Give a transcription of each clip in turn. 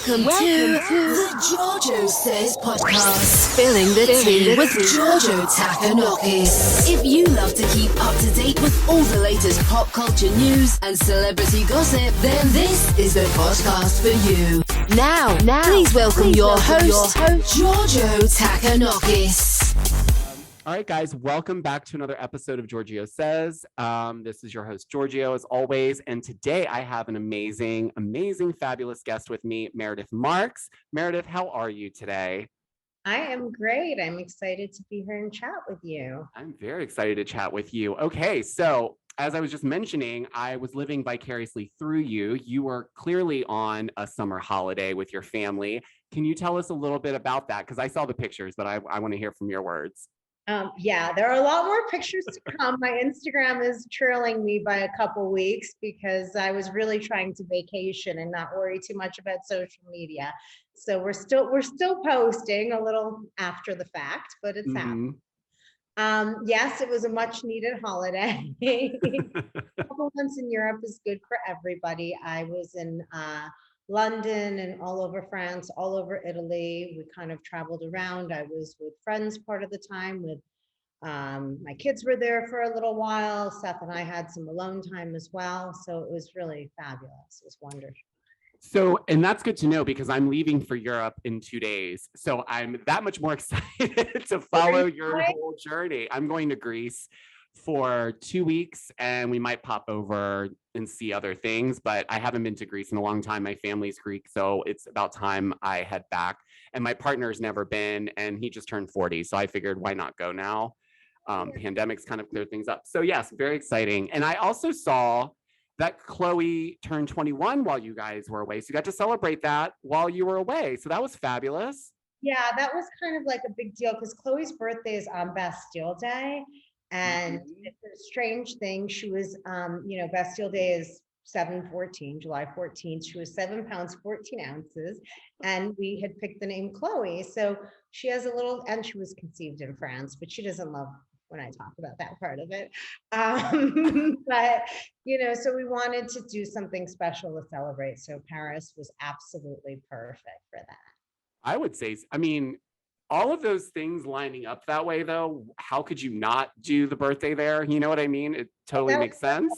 Welcome to the Georgio Says Podcast. Spilling the tea with Georgio Says. If you love to keep up to date with all the latest pop culture news and celebrity gossip, then this is the podcast for you. Now, please welcome your host, Georgio Says. All right, guys, welcome back to another episode of Georgio Says. This is your host, Georgio, as always. And today I have an amazing, fabulous guest with me, Meredith Marks. Meredith, how are you today? I am great. I'm excited to be here and chat with you. I'm very excited to chat with you. Okay, so as I was just mentioning, I was living vicariously through you. You were clearly on a summer holiday with your family. Can you tell us a little bit about that? Because I saw the pictures, but I want to hear from your words. Yeah, there are a lot more pictures to come. My Instagram is trailing me by a couple weeks because I was really trying to vacation and not worry too much about social media. So we're still posting a little after the fact, but it's happening. Yes, it was a much needed holiday. A couple months in Europe is good for everybody. I was in London and all over France, all over Italy. We kind of traveled around. I was with friends part of the time. With my kids were there for a little while. Seth and I had some alone time as well. So it was really fabulous. It was wonderful. So, and that's good to know because I'm leaving for Europe in 2 days. So I'm that much more excited to follow your whole journey. I'm going to Greece for 2 weeks and we might pop over and see other things, but I haven't been to Greece in a long time. My family's Greek, so it's about time I head back. And my partner's never been, and he just turned 40, so I figured why not go now? Pandemic's kind of cleared things up. So yes, very exciting. And I also saw that Chloe turned 21 while you guys were away, so you got to celebrate that while you were away. So that was fabulous. Yeah, that was kind of like a big deal because Chloe's birthday is on Bastille Day. And it's a strange thing. She was, Bastille Day is July 14th. She was 7 pounds, 14 ounces. And we had picked the name Chloe. So she has a little, and she was conceived in France, but she doesn't love when I talk about that part of it. But, so we wanted to do something special to celebrate. So Paris was absolutely perfect for that. I would say, all of those things lining up that way, though, how could you not do the birthday there? You know what I mean? It totally makes sense.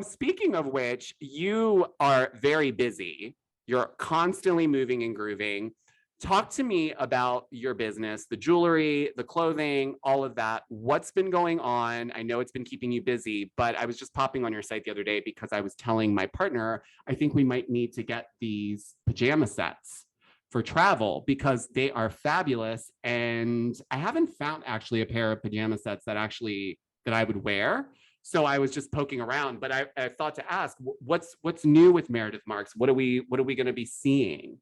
Speaking of which, you are very busy. You're constantly moving and grooving. Talk to me about your business, the jewelry, the clothing, all of that. What's been going on? I know it's been keeping you busy, but I was just popping on your site the other day because I was telling my partner, I think we might need to get these pajama sets for travel because they are fabulous. And I haven't found actually a pair of pajama sets that I would wear. So I was just poking around, but I thought to ask, what's new with Meredith Marks? What are we going to be seeing?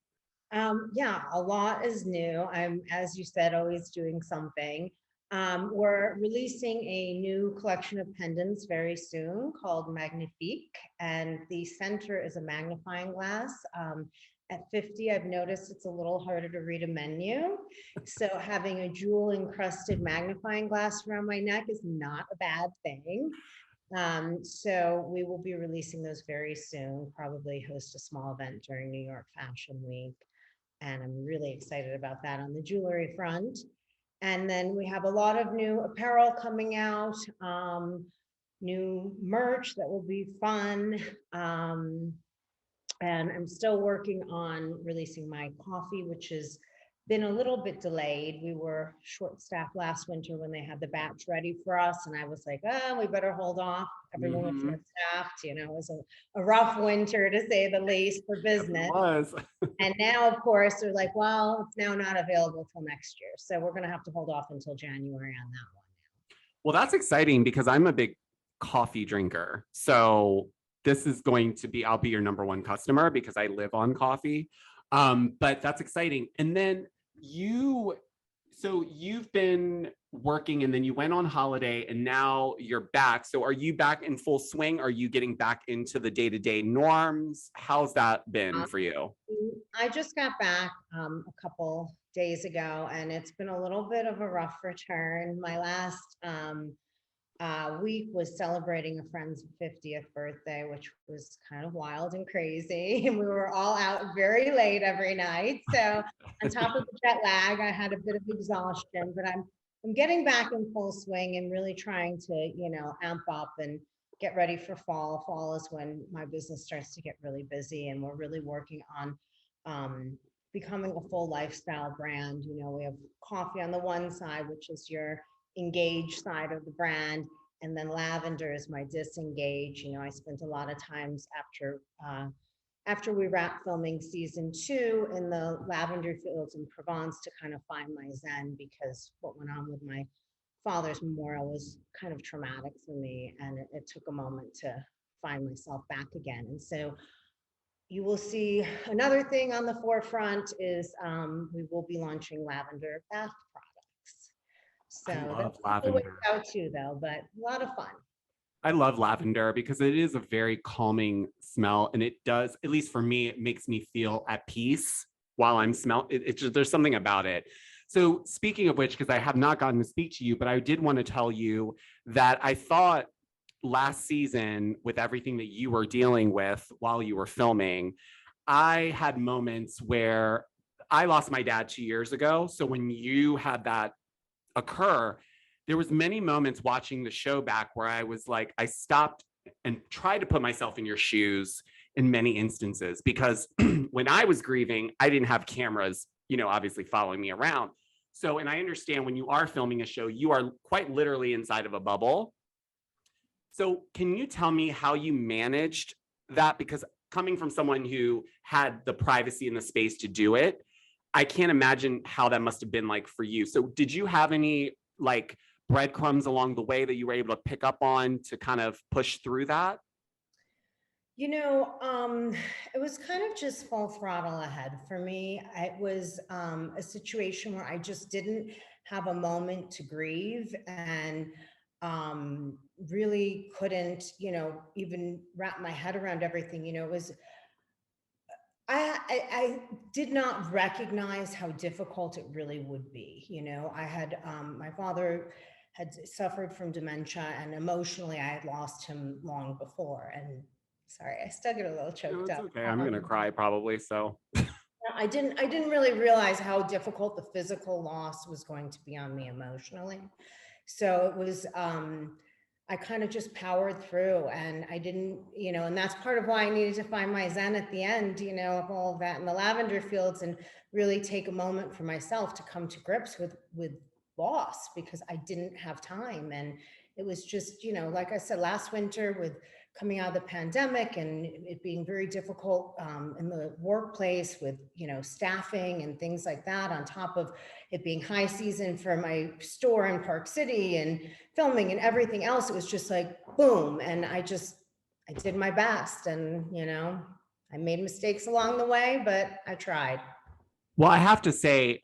Yeah, a lot is new. I'm, as you said, always doing something. We're releasing a new collection of pendants very soon called Magnifique, and the center is a magnifying glass. At 50, I've noticed it's a little harder to read a menu. So having a jewel encrusted magnifying glass around my neck is not a bad thing. So we will be releasing those very soon, probably host a small event during New York Fashion Week. And I'm really excited about that on the jewelry front. And then we have a lot of new apparel coming out, new merch that will be fun. And I'm still working on releasing my coffee, which has been a little bit delayed. We were short-staffed last winter when they had the batch ready for us. And I was like, we better hold off. Everyone was short-staffed. It was a rough winter, to say the least, for business. It was. And now, of course, they're like, well, it's now not available till next year. So we're going to have to hold off until January on that one. Well, that's exciting because I'm a big coffee drinker. So this is going to be, I'll be your number one customer because I live on coffee. But that's exciting. And then you've been working and then you went on holiday and now you're back. So are you back in full swing? Are you getting back into the day-to-day norms? How's that been for you? I just got back a couple days ago and it's been a little bit of a rough return. My last week was celebrating a friend's 50th birthday, which was kind of wild and crazy. And we were all out very late every night. So on top of the jet lag, I had a bit of exhaustion, but I'm getting back in full swing and really trying to, amp up and get ready for fall. Fall is when my business starts to get really busy, and we're really working on becoming a full lifestyle brand. We have coffee on the one side, which is your engage side of the brand, and then lavender is my disengage. I spent a lot of times after we wrapped filming season 2 in the lavender fields in Provence to kind of find my zen, because what went on with my father's memorial was kind of traumatic for me, and it took a moment to find myself back again. And so you will see another thing on the forefront is we will be launching lavender bath products. So I love that's lavender. out too, though, but a lot of fun. I love lavender because it is a very calming smell, and it does, at least for me, it makes me feel at peace while I'm smelling. It's just, there's something about it. So speaking of which, because I have not gotten to speak to you, but I did want to tell you that I thought last season, with everything that you were dealing with while you were filming, I had moments where I lost my dad 2 years ago. So when you had that occur, there was many moments watching the show back where I was like, I stopped and tried to put myself in your shoes in many instances, because when I was grieving, I didn't have cameras, obviously following me around. So, and I understand when you are filming a show, you are quite literally inside of a bubble. So can you tell me how you managed that? Because coming from someone who had the privacy and the space to do it, I can't imagine how that must have been like for you. So did you have any like breadcrumbs along the way that you were able to pick up on to kind of push through that? It was kind of just full throttle ahead for me. It was a situation where I just didn't have a moment to grieve, and really couldn't, even wrap my head around everything. It was, I did not recognize how difficult it really would be. I had, my father had suffered from dementia, and emotionally I had lost him long before. And sorry, I still get a little choked up. Okay. I'm gonna cry probably. So I didn't really realize how difficult the physical loss was going to be on me emotionally. So it was, I kind of just powered through, and I didn't, and that's part of why I needed to find my zen at the end, of all of that in the lavender fields, and really take a moment for myself to come to grips with loss, because I didn't have time. And it was just, like I said, last winter, with coming out of the pandemic and it being very difficult in the workplace with, staffing and things like that, on top of it being high season for my store in Park City and filming and everything else, it was just like, boom. And I did my best, and, I made mistakes along the way, but I tried. well, I have to say,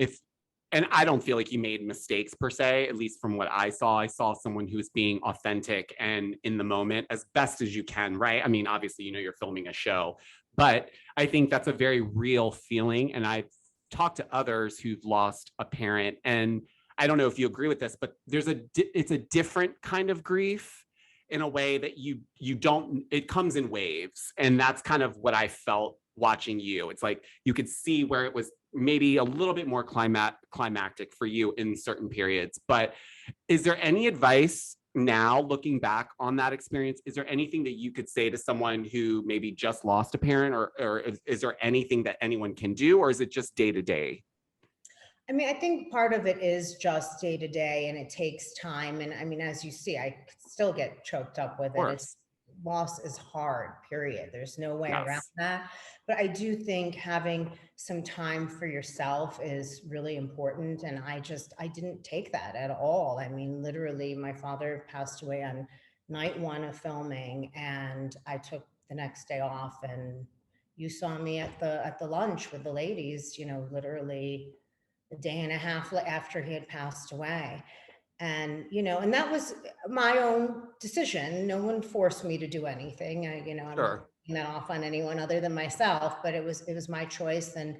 and I don't feel like you made mistakes per se, at least from what I saw someone who's being authentic and in the moment as best as you can, right? I mean, obviously, you're filming a show, but I think that's a very real feeling. And I've talked to others who've lost a parent, and I don't know if you agree with this, but it's a different kind of grief in a way that you don't, it comes in waves. And that's kind of what I felt watching you. It's like you could see where it was maybe a little bit more climactic for you in certain periods. But is there any advice now, looking back on that experience? Is there anything that you could say to someone who maybe just lost a parent, or is there anything that anyone can do, or is it just day to day? I mean, I think part of it is just day to day, and it takes time. And I mean, as you see, I still get choked up with it. It's, loss is hard, period. There's no way around that. But I do think having some time for yourself is really important. And I didn't take that at all. I mean, literally, my father passed away on night 1 of filming, and I took the next day off. And you saw me at the lunch with the ladies, literally a day and a half after he had passed away. And, and that was my own decision. No one forced me to do anything. I'm not taking that off on anyone other than myself, but it was my choice. And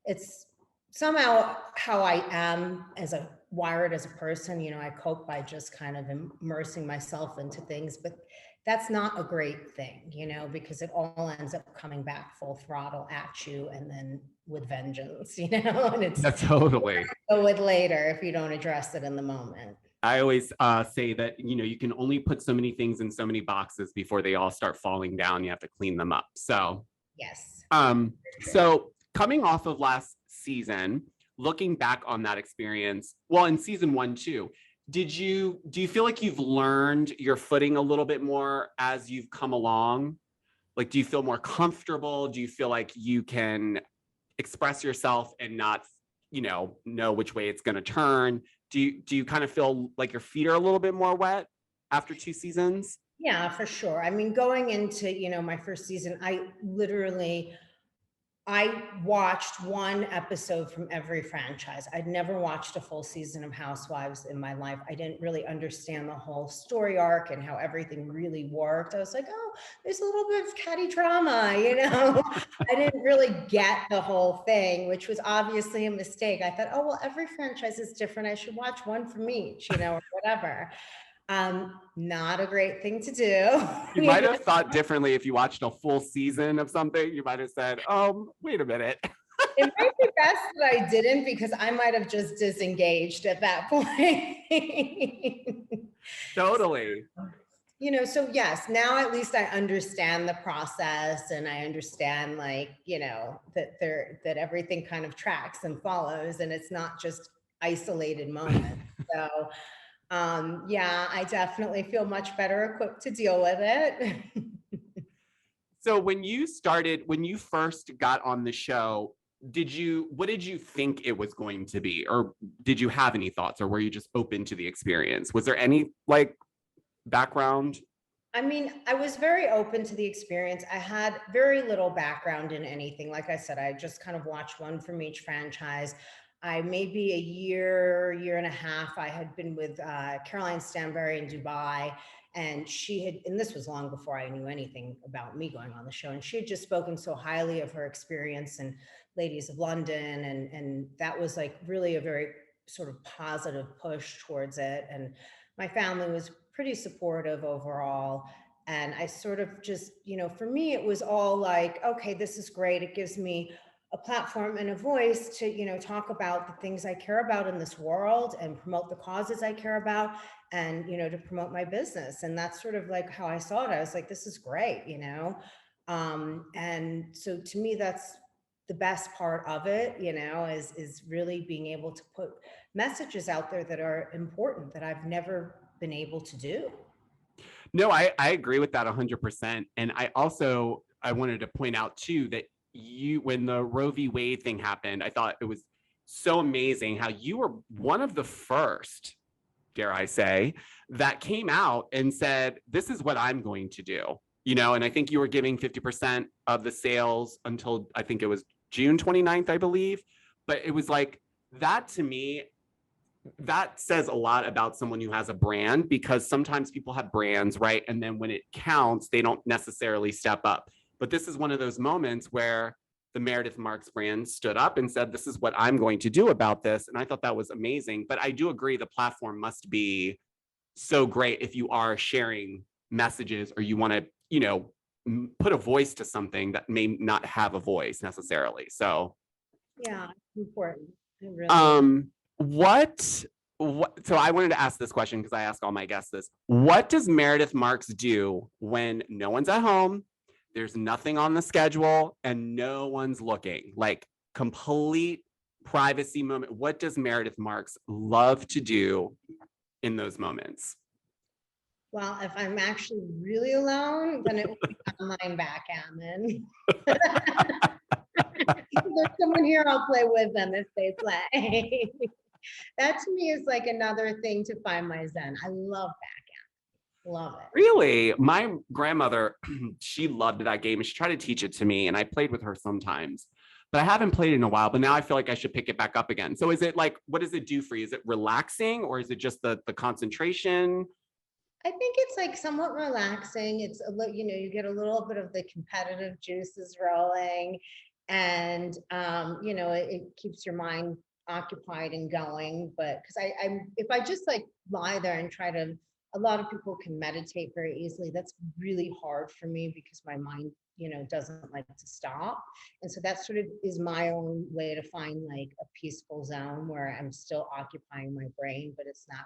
it's somehow how I am as a wired as a person. I cope by just kind of immersing myself into things, but that's not a great thing, because it all ends up coming back full throttle at you and then with vengeance, and it's Totally. go with later if you don't address it in the moment. I always say that, you can only put so many things in so many boxes before they all start falling down. You have to clean them up. So, Yes. So coming off of last season, looking back on that experience, well, in season 1 too, do you feel like you've learned your footing a little bit more as you've come along? Like, do you feel more comfortable? Do you feel like you can express yourself and not, know which way it's going to turn? Do you kind of feel like your feet are a little bit more wet after 2 seasons? Yeah, for sure. I mean, going into, my first season, I watched one episode from every franchise. I'd never watched a full season of Housewives in my life. I didn't really understand the whole story arc and how everything really worked. I was like, oh, there's a little bit of catty drama, I didn't really get the whole thing, which was obviously a mistake. I thought, oh, well, every franchise is different. I should watch one from each, or whatever. Not a great thing to do. You might have thought differently if you watched a full season of something. You might have said, wait a minute. It might be best that I didn't, because I might have just disengaged at that point. Totally. So yes, now at least I understand the process, and I understand that everything kind of tracks and follows, and it's not just isolated moments. So yeah, I definitely feel much better equipped to deal with it. So when you first got on the show, what did you think it was going to be? Or did you have any thoughts, or were you just open to the experience? Was there any background? I mean, I was very open to the experience. I had very little background in anything. Like I said, I just kind of watched one from each franchise. Maybe a year and a half, I had been with Caroline Stanbury in Dubai, and and this was long before I knew anything about me going on the show, and she had just spoken so highly of her experience in Ladies of London, and that was really a very sort of positive push towards it. And my family was pretty supportive overall. And I sort of just, for me, it was all like, okay, this is great. It gives me a platform and a voice to, talk about the things I care about in this world and promote the causes I care about, and, to promote my business. And that's sort of how I saw it. I was like, this is great, and so to me, that's the best part of it, is really being able to put messages out there that are important, that I've never been able to do. No, I agree with that 100%. And I wanted to point out too, that when the Roe v. Wade thing happened, I thought it was so amazing how you were one of the first, dare I say, that came out and said, this is what I'm going to do, and I think you were giving 50% of the sales until I think it was June 29th, I believe. But it was that to me, that says a lot about someone who has a brand, because sometimes people have brands, right? And then when it counts, they don't necessarily step up. But this is one of those moments where the Meredith Marks brand stood up and said, this is what I'm going to do about this. And I thought that was amazing. But I do agree the platform must be so great if you are sharing messages, or you want to, put a voice to something that may not have a voice necessarily. So yeah, it's important. It really so I wanted to ask this question, because I ask all my guests this. What does Meredith Marks do when no one's at home, there's nothing on the schedule, and no one's looking? Complete privacy moment. What does Meredith Marks love to do in those moments? Well, if I'm actually really alone, then it will be online backgammon. If there's someone here, I'll play with them if they play. That to me is another thing to find my zen. I love backgammon. Love it. Really? My grandmother, she loved that game, and she tried to teach it to me, and I played with her sometimes. But I haven't played it in a while, but now I feel like I should pick it back up again. So is it what does it do for you? Is it relaxing, or is it just the concentration? I think it's somewhat relaxing. It's you get a little bit of the competitive juices rolling, and it keeps your mind occupied and going, but because I'm if I just like lie there and try to, a lot of people can meditate very easily. That's really hard for me because my mind, doesn't like to stop. And so that sort of is my own way to find like a peaceful zone where I'm still occupying my brain, but it's not,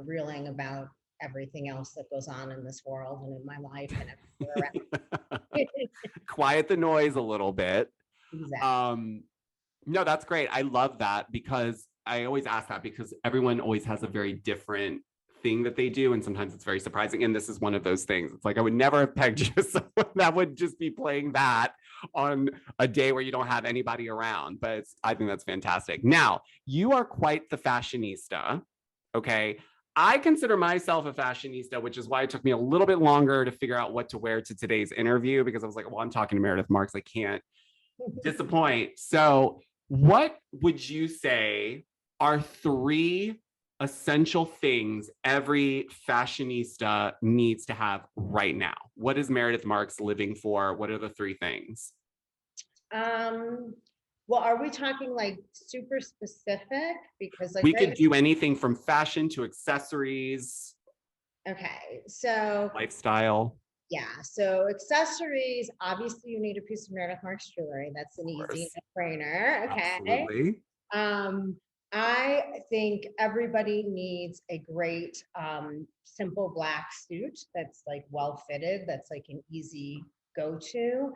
reeling about everything else that goes on in this world and in my life and everywhere around. Quiet the noise a little bit. Exactly. No, that's great. I love that because I always ask that because everyone always has a very different thing that they do. And sometimes it's very surprising. And this is one of those things. It's like, I would never have pegged you as someone that would just be playing that on a day where you don't have anybody around. But I think that's fantastic. Now, you are quite the fashionista. Okay. I consider myself a fashionista, which is why it took me a little bit longer to figure out what to wear to today's interview, because I was like, well, I'm talking to Meredith Marks. I can't disappoint. So what would you say are 3 essential things every fashionista needs to have right now? What is Meredith Marks living for? What are the 3 things? Well, are we talking like super specific? Because like we could do anything from fashion to accessories. Okay, so lifestyle. Yeah, so accessories, obviously you need a piece of Meredith Marks jewelry. That's an easy no-brainer. Okay. Absolutely. I think everybody needs a great simple black suit that's like well fitted, that's like an easy go-to.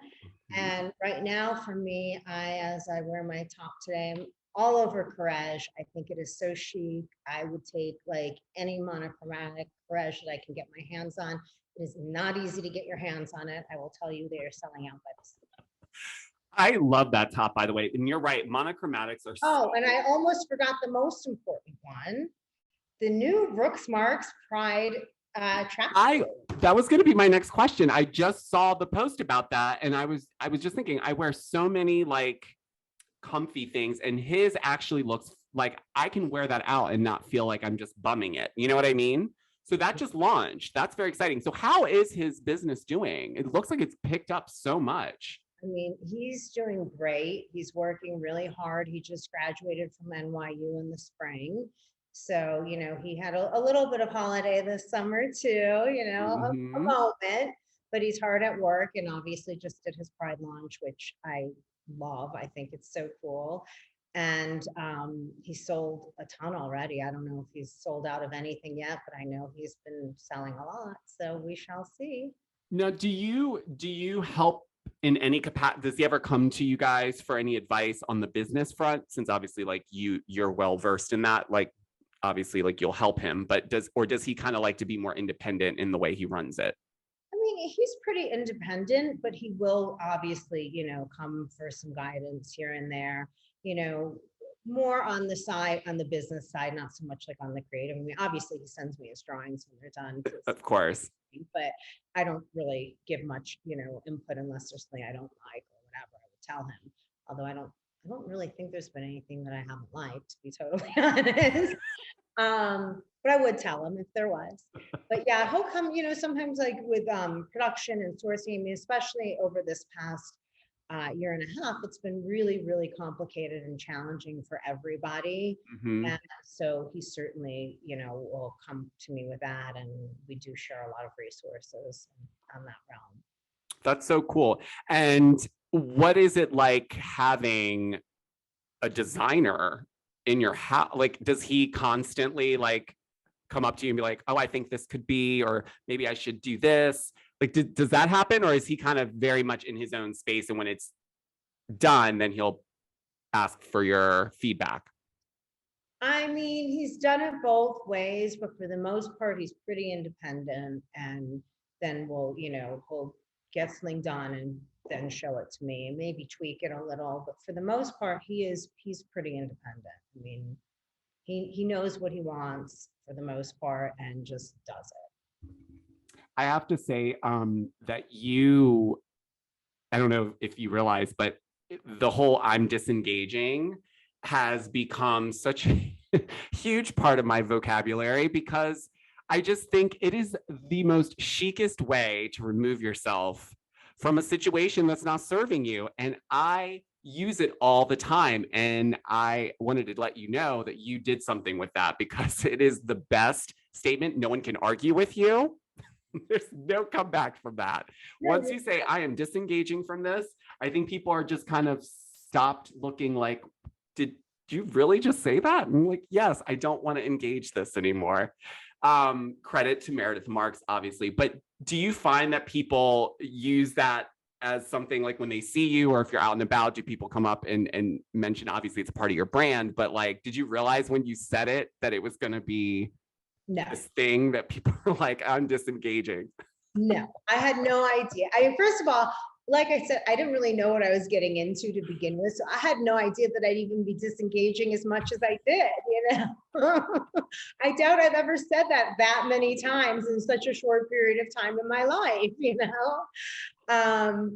And right now for me, as I wear my top today, I'm all over Courage. I think it is so chic. I would take like any monochromatic Courage that I can get my hands on. It is not easy to get your hands on it. I will tell you, they are selling out by the second. I love that top, by the way. And you're right, monochromatics are and I almost forgot the most important one. The new Brooks Marks Pride tracksuit. That was going to be my next question. I just saw the post about that, and I was just thinking, I wear so many like comfy things, and his actually looks like I can wear that out and not feel like I'm just bumming it. You know what I mean? So that just launched. That's very exciting. So how is his business doing? It looks like it's picked up so much. I mean, he's doing great. He's working really hard. He just graduated from NYU in the spring. So, he had a little bit of holiday this summer too, a moment, but he's hard at work and obviously just did his Pride launch, which I love. I think it's so cool. And he sold a ton already. I don't know if he's sold out of anything yet, but I know he's been selling a lot. So we shall see. Now, do you help in any capacity? Does he ever come to you guys for any advice on the business front? Since obviously like you're well versed in that, like obviously like you'll help him, but does he kind of like to be more independent in the way he runs it? I mean, he's pretty independent, but he will obviously, come for some guidance here and there, more on the business side, not so much like on the creative. I mean, obviously he sends me his drawings when they're done. Of course. But I don't really give much, input unless there's something I don't like or whatever. I would tell him. Although I don't really think there's been anything that I haven't liked, to be totally honest. But I would tell him if there was. But yeah, he'll come, sometimes like with production and sourcing, I mean, especially over this past year and a half, it's been really, really complicated and challenging for everybody. Mm-hmm. And so he certainly, will come to me with that. And we do share a lot of resources on that realm. That's so cool. And what is it like having a designer in your house? Like, does he constantly like come up to you and be like, oh, I think this could be, or maybe I should do this? Like, does that happen? Or is he kind of very much in his own space? And when it's done, then he'll ask for your feedback? I mean, he's done it both ways, but for the most part, he's pretty independent. And then we'll get something done and then show it to me and maybe tweak it a little. But for the most part, he's pretty independent. I mean, he knows what he wants for the most part and just does it. I have to say that I don't know if you realize, but the whole I'm disengaging has become such a huge part of my vocabulary, because I just think it is the most chicest way to remove yourself from a situation that's not serving you. And I use it all the time. And I wanted to let you know that you did something with that because it is the best statement. No one can argue with you. There's no comeback from that. Once you say, I am disengaging from this, I think people are just kind of stopped looking like, did you really just say that? And I'm like, yes, I don't want to engage this anymore. Credit to Meredith Marks, obviously. But do you find that people use that as something like when they see you, or if you're out and about, do people come up and mention, obviously it's a part of your brand, but like, did you realize when you said it that it was going to be this thing that people are like, I'm disengaging? No, I had no idea. First of all, like I said, I didn't really know what I was getting into to begin with. So I had no idea that I'd even be disengaging as much as I did, you know. I doubt I've ever said that many times in such a short period of time in my life, you know.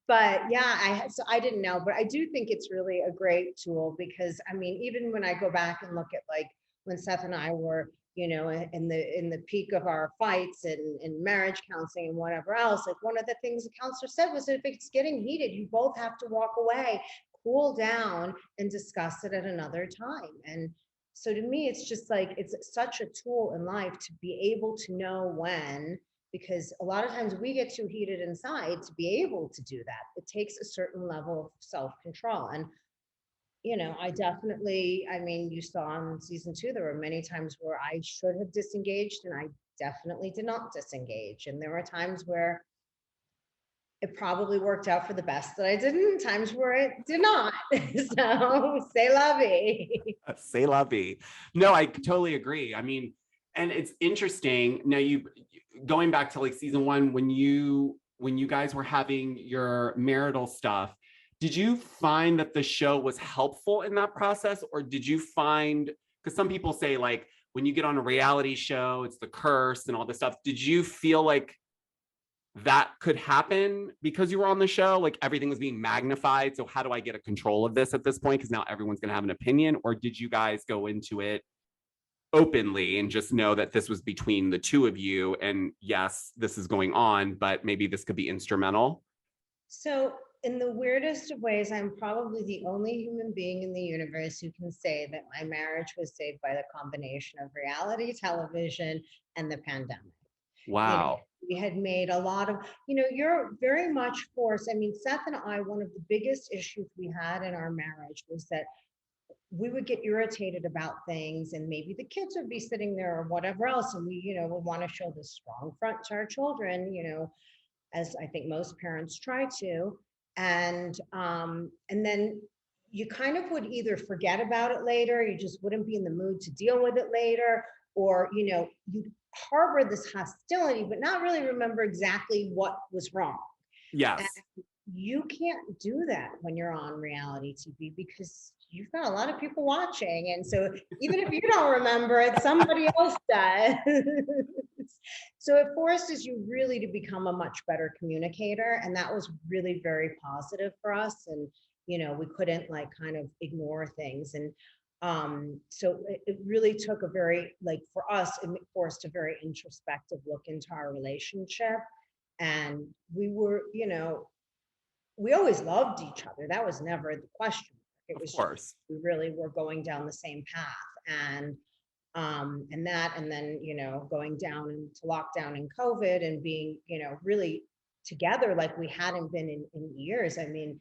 But yeah, so I didn't know, but I do think it's really a great tool because I mean, even when I go back and look at like when Seth and I were, you know, in the peak of our fights and in marriage counseling and whatever else, like one of the things the counselor said was, if it's getting heated, you both have to walk away, cool down, and discuss it at another time. And so to me, it's just like, it's such a tool in life to be able to know when, because a lot of times we get too heated inside to be able to do that. It takes a certain level of self-control. And you know, I mean, you saw in season 2, there were many times where I should have disengaged and I definitely did not disengage. And there were times where it probably worked out for the best that I didn't, times where it did not. So say la vie. Say la vie. No, I totally agree. I mean, and it's interesting. Now going back to like season 1, when you guys were having your marital stuff, did you find that the show was helpful in that process? Or did you find, because some people say like, when you get on a reality show, it's the curse and all this stuff. Did you feel like that could happen because you were on the show? Like everything was being magnified. So how do I get a control of this at this point? Because now everyone's going to have an opinion. Or did you guys go into it openly and just know that this was between the two of you? And yes, this is going on, but maybe this could be instrumental. So in the weirdest of ways, I'm probably the only human being in the universe who can say that my marriage was saved by the combination of reality television and the pandemic. Wow. You know, we had made a lot of, you know, you're very much forced. I mean, Seth and I, one of the biggest issues we had in our marriage was that we would get irritated about things and maybe the kids would be sitting there or whatever else. And we, you know, would want to show this strong front to our children, you know, as I think most parents try to. And then you kind of would either forget about it later, you just wouldn't be in the mood to deal with it later, or, you know, you'd harbor this hostility, but not really remember exactly what was wrong. Yes. And you can't do that when you're on reality TV because you've got a lot of people watching. And so even if you don't remember it, somebody else does. So it forces you really to become a much better communicator. And that was really very positive for us. And, you know, we couldn't like kind of ignore things. And so it really took a very, like for us, it forced a very introspective look into our relationship. And we were, you know, we always loved each other. That was never the question. It was, of course, we really were going down the same path. And then, you know, going down into lockdown and COVID and being, you know, really together like we hadn't been in years. I mean,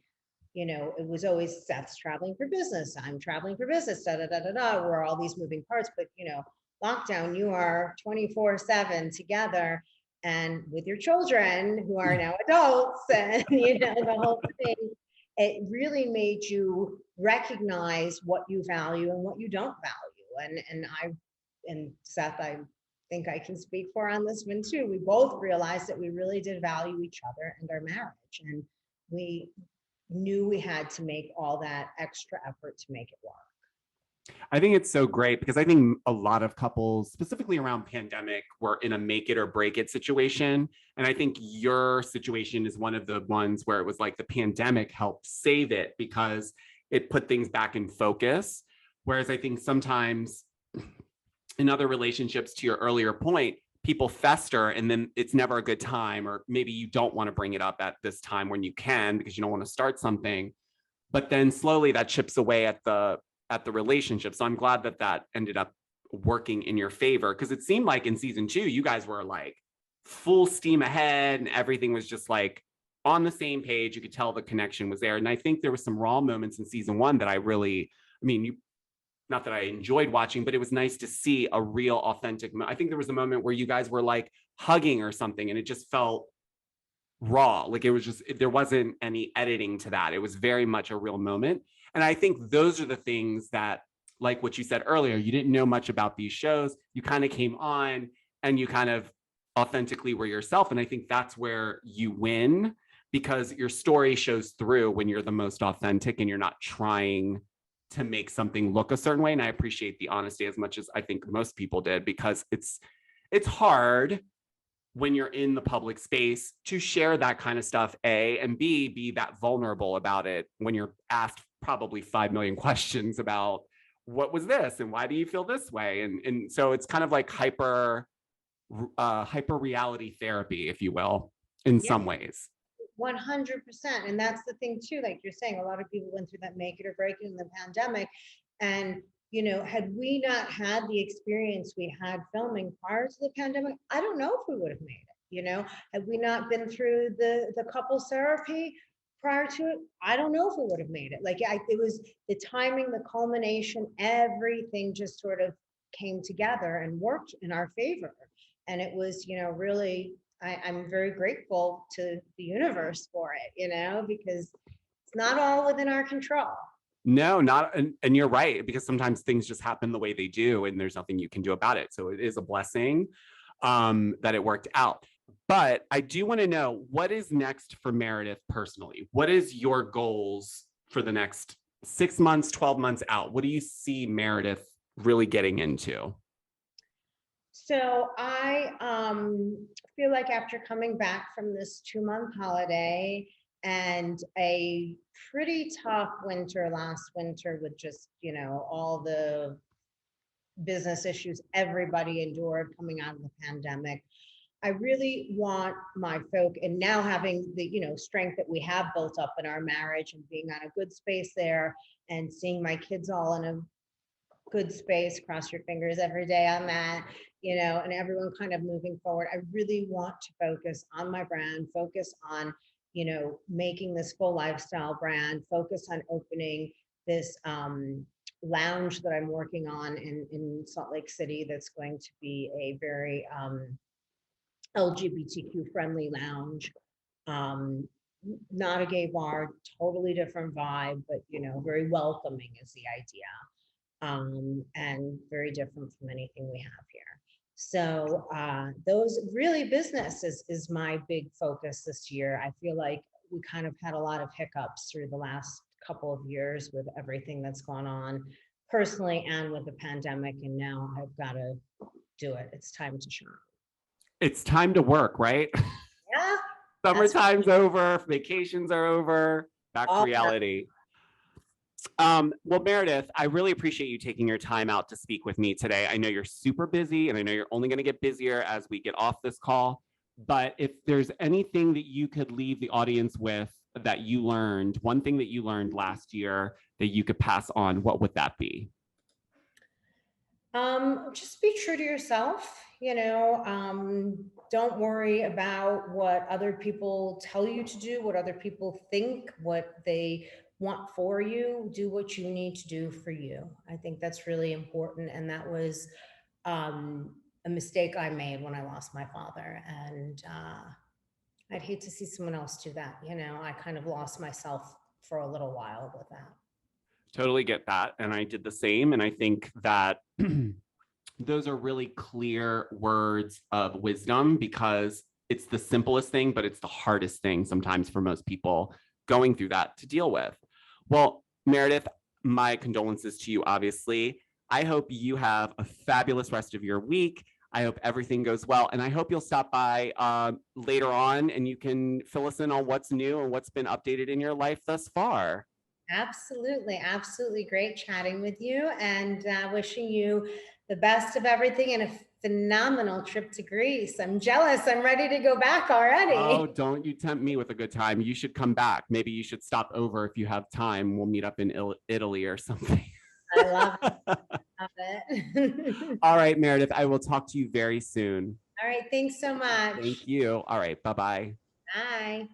you know, it was always Seth's traveling for business, I'm traveling for business, we're all these moving parts, but you know, lockdown, you are 24/7 together and with your children who are now adults and, you know, the whole thing. It really made you recognize what you value and what you don't value. And Seth, I think I can speak for on this one too. We both realized that we really did value each other and our marriage. And we knew we had to make all that extra effort to make it work. I think it's so great because I think a lot of couples, specifically around pandemic, were in a make it or break it situation. And I think your situation is one of the ones where it was like the pandemic helped save it because it put things back in focus. Whereas I think sometimes in other relationships, to your earlier point, people fester and then it's never a good time, or maybe you don't want to bring it up at this time when you can because you don't want to start something. but then slowly that chips away at the relationship. So I'm glad that that ended up working in your favor, because it seemed like in season 2 you guys were like full steam ahead and everything was just like on the same page. You could tell the connection was there. And I think there was some raw moments in season 1 that I mean, not that I enjoyed watching, but it was nice to see a real authentic. I think there was a moment where you guys were like hugging or something and it just felt raw. Like it was just, there wasn't any editing to that. It was very much a real moment. And I think those are the things that, like what you said earlier, you didn't know much about these shows. You kind of came on and you kind of authentically were yourself. And I think that's where you win, because your story shows through when you're the most authentic and you're not trying to make something look a certain way. And I appreciate the honesty as much as I think most people did, because it's hard when you're in the public space to share that kind of stuff, A, and B, be that vulnerable about it when you're asked probably 5 million questions about what was this and why do you feel this way? And so it's kind of like hyper reality therapy, if you will, in some ways. 100%. And that's the thing too, like you're saying, a lot of people went through that make it or break it in the pandemic. And, you know, had we not had the experience we had filming prior to the pandemic, I don't know if we would have made it, you know, had we not been through the couples therapy prior to it, I don't know if we would have made it. Like it was the timing, the culmination, everything just sort of came together and worked in our favor. And it was, you know, really, I'm very grateful to the universe for it, you know, because it's not all within our control. No, not, and you're right, because sometimes things just happen the way they do and there's nothing you can do about it. So it is a blessing that it worked out. But I do want to know, what is next for Meredith personally? What is your goals for the next 6 months, 12 months out? What do you see Meredith really getting into? So I feel like after coming back from this 2-month holiday and a pretty tough winter last winter with just, you know, all the business issues everybody endured coming out of the pandemic, I really want my folk, and now having the, you know, strength that we have built up in our marriage and being on a good space there and seeing my kids all in a good space, cross your fingers every day on that, you know, and everyone kind of moving forward. I really want to focus on my brand, focus on, you know, making this full lifestyle brand, focus on opening this lounge that I'm working on in Salt Lake City that's going to be a very LGBTQ friendly lounge. Not a gay bar, totally different vibe, but, you know, very welcoming is the idea. And very different from anything we have here. So those really, business is my big focus this year. I feel like we kind of had a lot of hiccups through the last couple of years with everything that's gone on personally and with the pandemic. And now I've got to do it. It's time to shine. It's time to work, right? Yeah. Summertime's over, vacations are over, back to reality. Well, Meredith, I really appreciate you taking your time out to speak with me today. I know you're super busy and I know you're only going to get busier as we get off this call. But if there's anything that you could leave the audience with that you learned, one thing that you learned last year that you could pass on, what would that be? Just be true to yourself, you know, don't worry about what other people tell you to do, what other people think, what they want for you. Do what you need to do for you. I think that's really important. And that was a mistake I made when I lost my father. And I'd hate to see someone else do that. You know, I kind of lost myself for a little while with that. Totally get that. And I did the same. And I think that those are really clear words of wisdom, because it's the simplest thing, but it's the hardest thing sometimes for most people going through that to deal with. Well, Meredith, my condolences to you, obviously. I hope you have a fabulous rest of your week. I hope everything goes well. And I hope you'll stop by later on and you can fill us in on what's new and what's been updated in your life thus far. Absolutely. Absolutely. Great chatting with you and wishing you the best of everything. And if phenomenal trip to Greece. I'm jealous. I'm ready to go back already. Oh, don't you tempt me with a good time. You should come back. Maybe you should stop over if you have time. We'll meet up in Italy or something. I love it. Love it. All right, Meredith, I will talk to you very soon. All right. Thanks so much. Thank you. All right. Bye-bye. Bye.